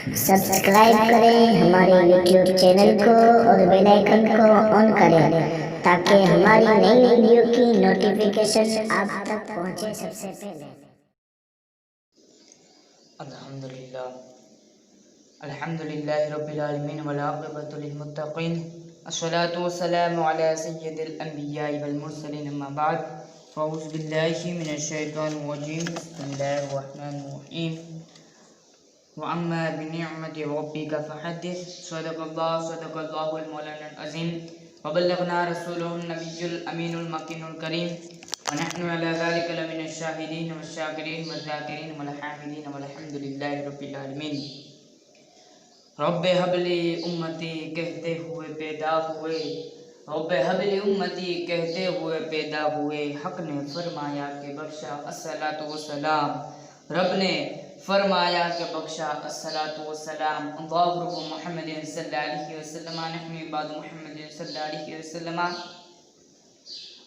Subscribe کریں ہمارے YouTube channel کو اور بیل آئیکن کو آن کریں تاکہ ہماری نئی ویڈیو کی نوٹیفیکیشن آپ تک پہنچے سب سے پہلے۔ الحمدللہ رب العالمین والعاقبۃ للمتقین، الصلاۃ والسلام علی سید الانبیاء والمرسلین، اما بعد فاعوذ باللہ من الشیطان الرجیم، بسم اللہ الرحمن الرحیم۔ وَأَمَّا بِنِعْمَةِ رَبِّكَ فَحَدِّثْ، صدق اللہ المولانا العظیم، وبلغنا رسولہ النبی الامین المکین الکریم، ونحن علی ذلک لمن الشاہدین والشاکرین والذاکرین والحامدین والحمد للہ رب العالمین۔ رب حبلی امتی کہتے ہوئے پیدا ہوئے، رب حبلی امتی کہتے ہوئے پیدا ہوئے، حق نے فرمایا کہ بخشا الصلاۃ والسلام، رب نے فرمایا کہ بخشا الصلاۃ والسلام، اللہ رب محمد صلی اللہ علیہ وسلم، نحن عباد محمد صلی اللہ علیہ وسلم۔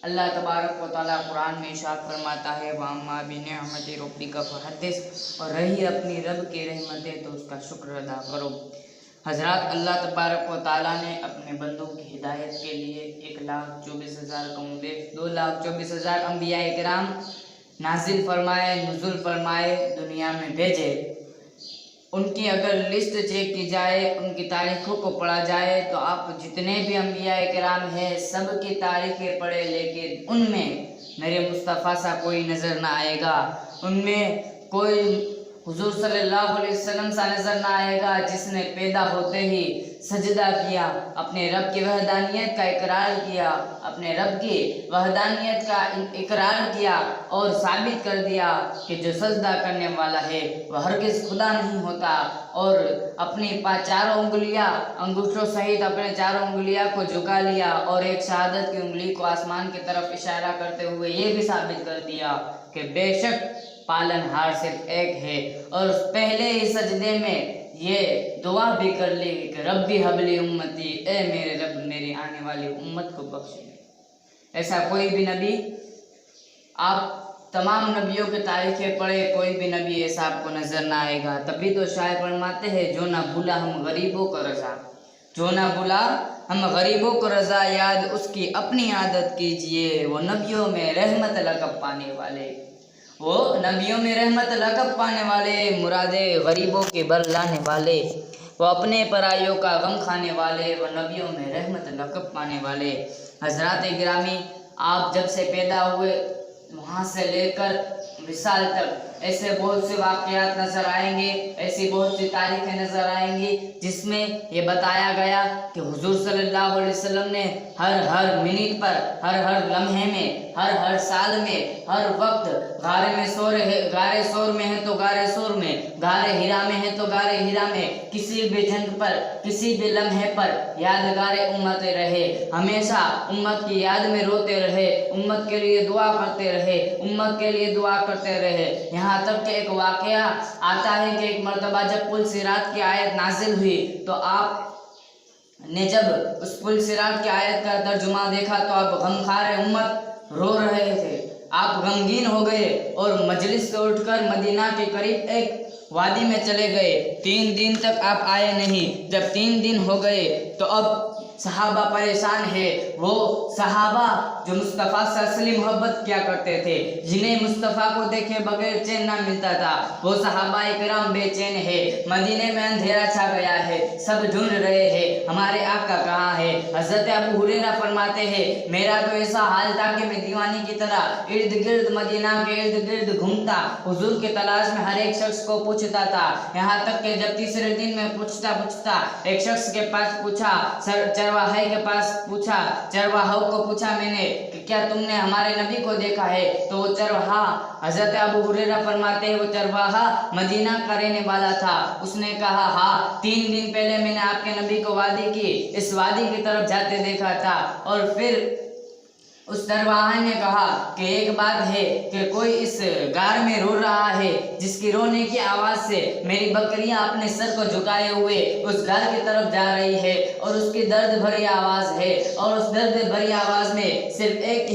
اللہ تبارک و تعالیٰ قرآن میں ارشاد فرماتا ہے وَأَمَّا بِنِعْمَةِ رَبِّكَ فَحَدِّثْ، اور رہی اپنی رب کی رحمتیں تو اس کا شکر ادا کرو۔ حضرات، اللہ تبارک و تعالیٰ نے اپنے بندوں کی ہدایت کے لیے 1,24,000 کم بیش 2,24,000 انبیاء کرام نازل فرمائے، نزول فرمائے، دنیا میں بھیجے۔ ان کی اگر لسٹ چیک کی جائے، ان کی تاریخوں کو پڑھا جائے تو آپ جتنے بھی انبیاء کرام ہیں سب کی تاریخیں پڑھے، لیکن ان میں میرے مصطفیٰ سا کوئی نظر نہ آئے گا، ان میں کوئی حضور صلی اللہ علیہ وسلم سا نظر نہ آئے گا جس نے پیدا ہوتے ہی سجدہ کیا، اپنے رب کی وحدانیت کا اقرار کیا، اپنے رب کی وحدانیت کا اقرار کیا اور ثابت کر دیا کہ جو سجدہ کرنے والا ہے وہ ہرگز خدا نہیں ہوتا، اور اپنی چاروں انگلیاں انگوٹھوں سمیت اپنے چاروں انگلیاں کو جھکا لیا اور ایک شہادت کی انگلی کو آسمان کی طرف اشارہ کرتے ہوئے یہ بھی ثابت کر دیا کہ بے شک پالن ہار صرف ایک ہے، اور پہلے ہی سجدے میں یہ دعا بھی کر لی کہ ربی حبلی امتی، اے میرے رب میری آنے والی امت کو بخش دے۔ ایسا کوئی بھی نبی، آپ تمام نبیوں کے تاریخیں پڑھے، کوئی بھی نبی ایسا آپ کو نظر نہ آئے گا۔ تبھی تو شاعر فرماتے ہیں جو نہ بھولا ہم غریبوں کو رضا، جو نہ بھولا ہم غریبوں کو رضا، یاد اس کی اپنی عادت کیجئے، وہ نبیوں میں رحمت لقب پانے والے، وہ نبیوں میں رحمت لقب پانے والے، مرادے غریبوں کے بر لانے والے، وہ اپنے پرائیوں کا غم کھانے والے، وہ نبیوں میں رحمت لقب پانے والے۔ حضرات گرامی، آپ جب سے پیدا ہوئے وہاں سے لے کر وصال تک ایسے بہت سے واقعات نظر آئیں گے، ایسی بہت سی تاریخیں نظر آئیں گی جس میں یہ بتایا گیا کہ حضور صلی اللہ علیہ وسلم نے ہر منٹ پر، ہر لمحے میں، ہر سال میں، ہر وقت غار سور میں ہے تو غار سور میں، غار ہرا میں ہے تو غار ہرا میں، کسی بھی جنگ پر، کسی بھی لمحے پر یادگار امت رہے، ہمیشہ امت کی یاد میں روتے رہے، امت کے لیے دعا کرتے رہے، امت کے لیے دعا کرتے رہے۔ یہاں تک کہ ایک واقعہ آتا ہے کہ ایک مرتبہ جب پل صراط کی آیت نازل ہوئی تو آپ نے جب اس پل صراط کی آیت کا ترجمہ دیکھا تو آپ غمخوار امت رو رہے تھے، آپ غمگین ہو گئے اور مجلس سے اٹھ کر مدینہ کے قریب ایک وادی میں چلے گئے۔ 3 دن تک آپ آئے نہیں، جب 3 دن ہو گئے تو اب صحابہ پریشان ہے، وہ صحابہ جو مصطفیٰ صلی اللہ علیہ وسلم محبت کیا کرتے تھے، جنہیں مصطفیٰ کو دیکھے بغیر چین نہ ملتا تھا، وہ صحابہ کرام بے چین ہے، مدینے میں اندھیرا چھا گیا ہے، سب ڈھونڈ رہے ہیں ہمارے آقا کہاں ہے۔ حضرت ابو ہریرہ فرماتے ہیں میرا تو ایسا حال تھا کہ میں دیوانی کی طرح ارد گرد مدینہ کے ارد گرد گھومتا، حضور کی تلاش میں ہر ایک شخص کو پوچھتا تھا، یہاں تک کہ جب تیسرے دن میں پوچھتا ایک شخص کے پاس پوچھا، چرواہے کے پاس پوچھا، چرواہوں کو پوچھا میں نے کہ کیا تم نے ہمارے نبی کو دیکھا ہے؟ تو وہ چرواہا، حضرت ابو ہریرہ فرماتے ہیں وہ چرواہا مدینہ کا رہنے والا تھا، اس نے کہا ہاں 3 دن پہلے میں نے آپ کے نبی کو وادی کی اس وادی کی طرف جاتے دیکھا تھا، اور پھر उस दरवाहा ने कहा कि एक बात है कि कोई इस गार में रो रहा है जिसकी रोने की आवाज़ से मेरी बकरियां अपने सर को झुकाए हुए उस घर की तरफ जा रही है और उसकी दर्द भरी आवाज़ है और उस दर्द भरी आवाज़ में सिर्फ एक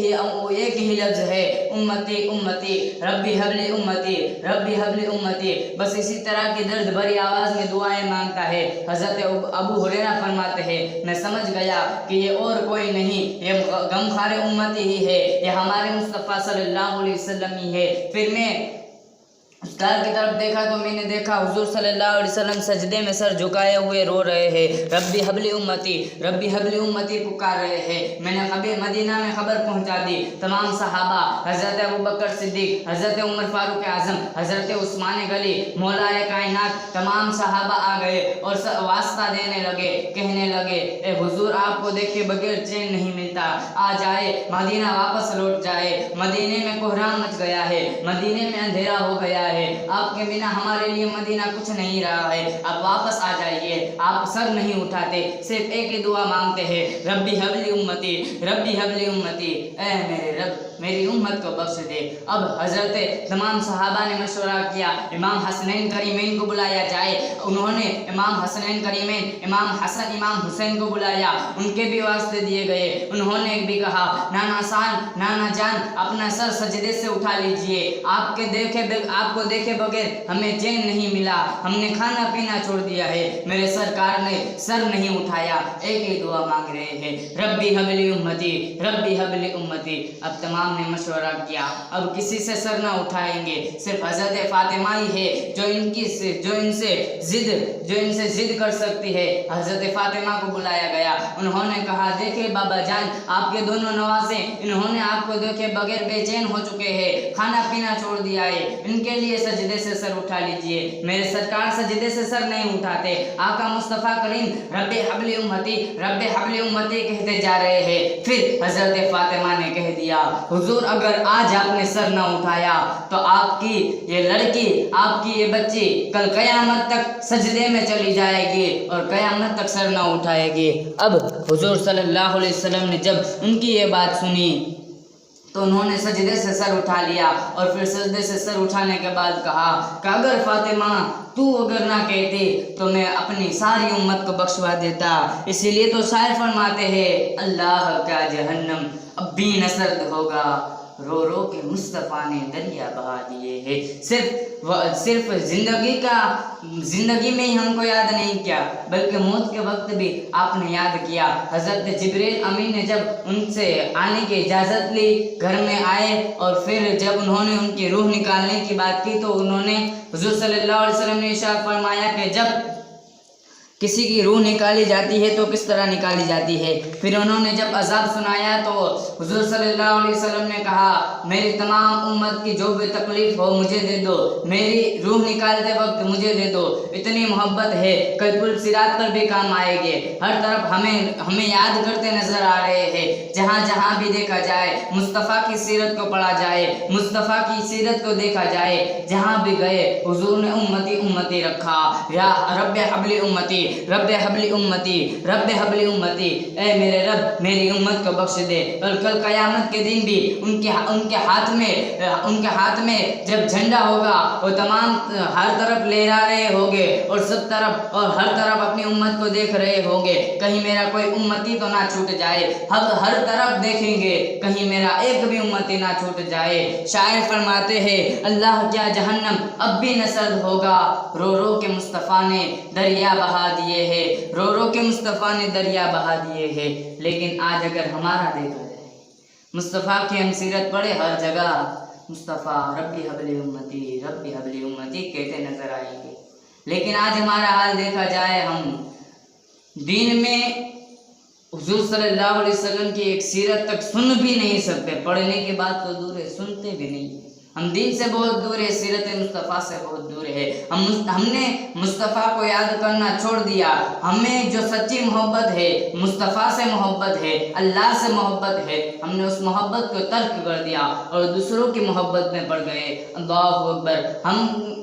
ही लफ्ज़ है, उम्मती उम्मती रब्बी हबली उम्मती रब्बी हबली उम्मती। बस इसी तरह की दर्द भरी आवाज़ में दुआएं मांगता है। हज़रत अबू हुरैरा फरमाते हैं, मैं समझ गया कि ये और कोई नहीं, ये गमखार उम्मती ही है, ये हमारे मुस्तफ़ा सल्लल्लाहु अलैहि वसल्लम ही है। फिर मैं उस घर की तरफ देखा तो मैंने देखा हुजूर सल्लल्लाहु अलैहि वसल्लम सजदे में सर झुकाए हुए रो रहे हैं, रब्बी हबली उम्मती पुकार रहे हैं। मैंने मदीना में खबर पहुंचा दी। तमाम सहाबा, हज़रत अबू बकर सिद्दीक, हज़रत उमर फारूक आज़म, हज़रत उस्मान गनी, मौलाए कायनात, तमाम सहाबा आ गए और वास्ता देने लगे, कहने लगे, ए हुजूर आपको देखे बगैर चैन नहीं मिलता, आ जाए, मदीना वापस लौट जाए। मदीने में कोहराम मच गया है, मदीने में अंधेरा हो गया है, आपके बिना हमारे लिए मदीना कुछ नहीं रहा है, आप वापस आ जाइए। आप सर नहीं उठाते, सिर्फ एक ही दुआ मांगते हैं, रब्बी हबली उम्मती रब्बी हबली उम्मती, ऐ मेरे रब मेरी उम्मत को बख्श दे। अब हजरत तमाम सहाबा ने मशवरा किया, इमाम हसनैन करीमैन को बुलाया जाए। उन्होंने इमाम हसनैन करीमैन, इमाम हसन, इमाम हुसैन को बुलाया, उनके भी वास्ते दिए गए। उन्होंने भी कहा, नाना जान अपना सर सजदे से उठा लीजिए, आपको देखे बगैर हमें चैन नहीं मिला, हमने खाना पीना छोड़ दिया है। मेरे सरकार ने सर नहीं उठाया, एक ही दुआ मांग रहे हैं, रब्बी हबली उम्मती रब्बी हबली उम्मती। अब तमाम ने मशवरा किया, अब किसी से सर ना उठाएंगे, सिर्फ हजरत फातिमा ही है जो इनसे जिद कर सकती है। हजरत फातिमा को बुलाया गया। उन्होंने कहा, देखे बाबा जान, आपके दोनों नवासे, इन्होंने आपको देखे बगैर बेचैन हो चुके हैं, खाना पीना छोड़ दिया है, इनके लिए सजदे से सर उठा लीजिए। मेरे सरकार सजदे से सर नहीं उठाते। आका मुस्तफ़ा करीम रब्बे हबली उम्मती कहते जा रहे हैं। फिर हजरत फातिमा ने कह दिया, हुजूर अगर आज आपने सर न उठाया तो आपकी ये लड़की, आपकी ये बच्ची कल कयामत तक सजदे में चली जाएगी और कयामत तक सर न उठाएगी। अब हुजूर सल्लल्लाहु अलैहि वसल्लम ने जब उनकी ये बात सुनी तो उन्होंने सजदे से सर उठा लिया और फिर सजदे से सर उठाने के बाद कहा कि अगर फातिमा तू अगर ना कहती तो मैं अपनी सारी उम्मत को बख्शवा देता। इसीलिए तो शायर फरमाते हैं, अल्लाह का जहन्नम अब भी न सर्द होगा, रो रो के मुस्तफ़ा ने दरिया बहा दिए हैं। सिर्फ जिंदगी में ही हमको याद नहीं किया, बल्कि मौत के वक्त भी आपने याद किया। हज़रत जिब्रील अमीन ने जब उनसे आने की इजाज़त ली, घर में आए और फिर जब उन्होंने उनकी रूह निकालने की बात की तो उन्होंने हुज़ूर सल्लल्लाहु अलैहि वसल्लम ने इरशाद फरमाया कि जब किसी की रूह निकाली जाती है तो किस तरह निकाली जाती है। फिर उन्होंने जब अजाब सुनाया तो हुजूर सल्लल्लाहु अलैहि वसल्लम ने कहा, मेरी तमाम उम्मत की जो भी तकलीफ हो मुझे दे दो, मेरी रूह निकालते वक्त मुझे दे दो। इतनी मोहब्बत है, कल पुल सिरात पर भी काम आएंगे। हर तरफ हमें याद करते नजर आ रहे हैं। जहाँ जहाँ भी देखा जाए मुस्तफ़ा की सीरत को पढ़ा जाए, मुस्तफ़ा की सीरत को देखा जाए, जहाँ भी गए हुजूर ने उम्मती उम्मती रखा। या रब्बे हबली उम्मती रब्बे हबली उम्मती रब्बे हबली उम्मती, ए मेरे रब मेरी उम्मत को बख्श दे। और कल क़यामत के दिन भी उनके हाथ में जब झंडा होगा वो तमाम हर तरफ लहरा रहे होंगे और सब तरफ और हर तरफ अपनी उम्मत को देख रहे होंगे, कहीं मेरा कोई उम्मती तो ना छूट जाए। हम हर तरफ देखेंगे, कहीं मेरा एक भी उम्मती ना छूट जाए। शायर फरमाते हैं, अल्लाह क्या जहन्नम अब भी न सर्द होगा, रो रो के मुस्तफ़ा ने दरिया बहा दिए हैं, रो रो के मुस्तफ़ा ने दरिया बहा दिए हैं। लेकिन आज अगर हमारा देखा जाए, मुस्तफ़ा की हम सीरत पढ़े, हर जगह मुस्तफ़ा रब्बी हबली उम्मती कहते नजर आएंगे। लेकिन आज हमारा हाल देखा जाए, हम दीन में हुजूर सल्लल्लाहु अलैहि वसल्लम की एक सीरत तक सुन भी नहीं सकते, पढ़ने की बात तो दूर है, सुनते भी नहीं। हम दीन से बहुत दूर है, सीरत मुस्तफ़ा से बहुत दूर है। हमने मुस्तफ़ा को याद करना छोड़ दिया। हमें जो सच्ची मोहब्बत है, मुस्तफ़ा से मोहब्बत है, अल्लाह से मोहब्बत है, हमने उस मोहब्बत को तर्क कर दिया और दूसरों की मोहब्बत में पड़ गए। अल्लाहु अकबर।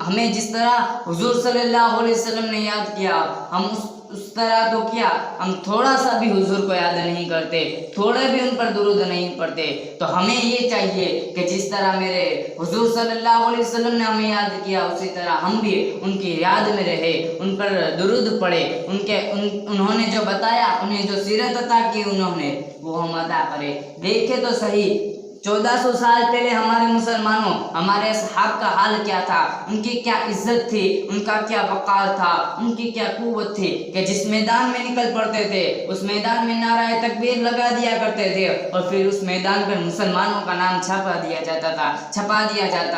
हमें जिस तरह हुजूर सल्लल्लाहु अलैहि वसल्लम ने याद किया, हम उस तरह तो क्या, हम थोड़ा सा भी हुजूर को याद नहीं करते, थोड़े भी उन पर दुरूद नहीं पढ़ते। तो हमें ये चाहिए कि जिस तरह मेरे हुजूर सल्लल्लाहु अलैहि वसल्लम ने हमें याद किया, उसी तरह हम भी उनकी याद में रहे, उन पर दुरूद पढ़े, उन्होंने जो बताया, उन्हें जो सीरत अता की उन्होंने, वो हम अदा करें। देखे तो सही 1400 साल पहले हमारे मुसलमानों, हमारे असहाब का हाल क्या था, उनकी क्या इज्जत थी, उनका क्या वक़ार था, उनकी क्या कुव्वत थी कि जिस मैदान में निकल पड़ते थे उस मैदान में नाराए तकबीर लगा दिया करते थे और फिर उस मैदान पर मुसलमानों का नाम छपा दिया जाता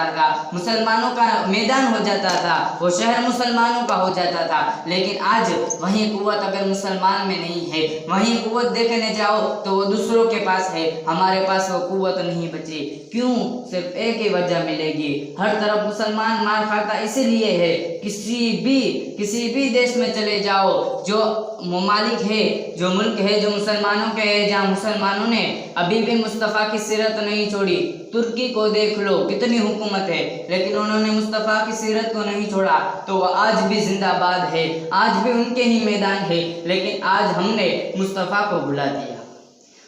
था, मुसलमानों का मैदान हो जाता था, वो शहर मुसलमानों का हो जाता था। लेकिन आज वही कुव्वत अगर मुसलमान में नहीं है, वही कुव्वत देखने जाओ तो वो दूसरों के पास है, हमारे पास वो कुव्वत नहीं बची। क्यों? सिर्फ एक ही वजह मिलेगी, हर तरफ मुसलमान मार खाता इसीलिए है। किसी भी देश में चले जाओ, जो ममालिक है, जो मुल्क है जो मुसलमानों के है, जहाँ मुसलमानों ने अभी भी मुस्तफ़ा की सीरत नहीं छोड़ी। तुर्की को देख लो, कितनी हुकूमत है, लेकिन उन्होंने मुस्तफ़ा की सीरत को नहीं छोड़ा, तो वह आज भी जिंदाबाद है, आज भी उनके ही मैदान है। लेकिन आज हमने मुस्तफ़ा को भुला दिया,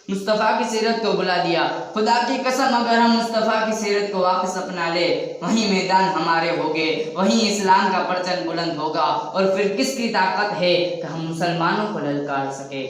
मुस्तफ़ा की सीरत को बुला दिया। खुदा की कसम, अगर हम मुस्तफ़ा की सीरत को वापस अपना ले, वही मैदान हमारे होंगे, वही इस्लाम का परचम बुलंद होगा। और फिर किसकी ताकत है कि हम मुसलमानों को ललकार सके,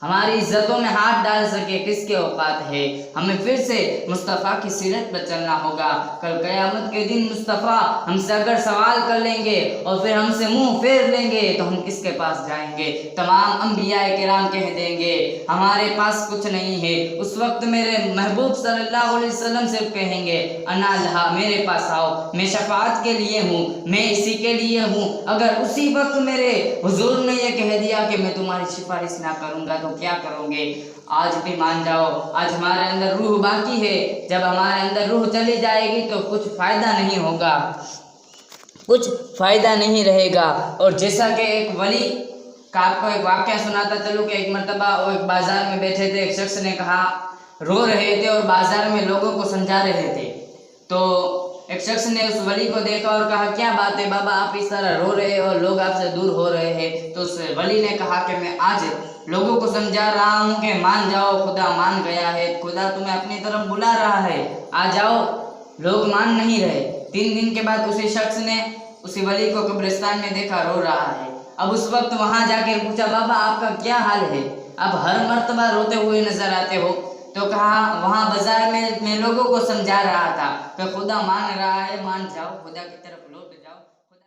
हमारी इज्जतों में हाथ डाल सके, किसके औकात है? हमें फिर से मुस्तफ़ा की सीरत पर चलना होगा। कल क़यामत के दिन मुस्तफ़ा हमसे अगर सवाल कर लेंगे और फिर हमसे मुंह फेर लेंगे तो हम किसके पास जाएंगे? तमाम अंबिया किराम कह देंगे हमारे पास कुछ नहीं है। उस वक्त मेरे महबूब सल्लल्लाहु अलैहि वसल्लम सिर्फ कहेंगे अना लहा, मेरे पास आओ, मैं शफाअत के लिए हूँ, मैं इसी के लिए हूँ। अगर उसी वक्त मेरे हुजूर ने यह कह दिया कि मैं तुम्हारी सिफारिश ना करूँगा तो क्या करोगे? आज भी मान जाओ, आज हमारे अंदर रूह बाकी है, जब हमारे अंदर रूह चली जाएगी तो कुछ फ़ायदा नहीं होगा, कुछ फ़ायदा नहीं रहेगा। और जैसा कि एक वली का आपको एक वाक़या सुनाता चलूँ कि एक मरतबा वो एक बाज़ार में बैठे थे, एक शख्स ने कहा, रो रहे थे और बाज़ार में लोगों को समझा रहे थे। तो एक शख्स ने उस वली को देखा और कहा, क्या बात है बाबा, आप इस तरह रो रहे हो और लोग आपसे दूर हो रहे हैं? तो उस वली ने कहा कि मैं आज लोगों को समझा रहा हूँ कि मान जाओ, खुदा मान गया है, खुदा तुम्हें अपनी तरफ बुला रहा है, आ जाओ। लोग मान नहीं रहे। 3 दिन के बाद उसी शख्स ने उसी वली को कब्रिस्तान में देखा, रो रहा है। अब उस वक्त वहाँ जाकर पूछा, बाबा आपका क्या हाल है, आप हर मर्तबा रोते हुए नजर आते हो? तो कहा, वहाँ बाजार में मैं लोगों को समझा रहा था कि खुदा मान रहा है, मान जाओ, खुदा की तरफ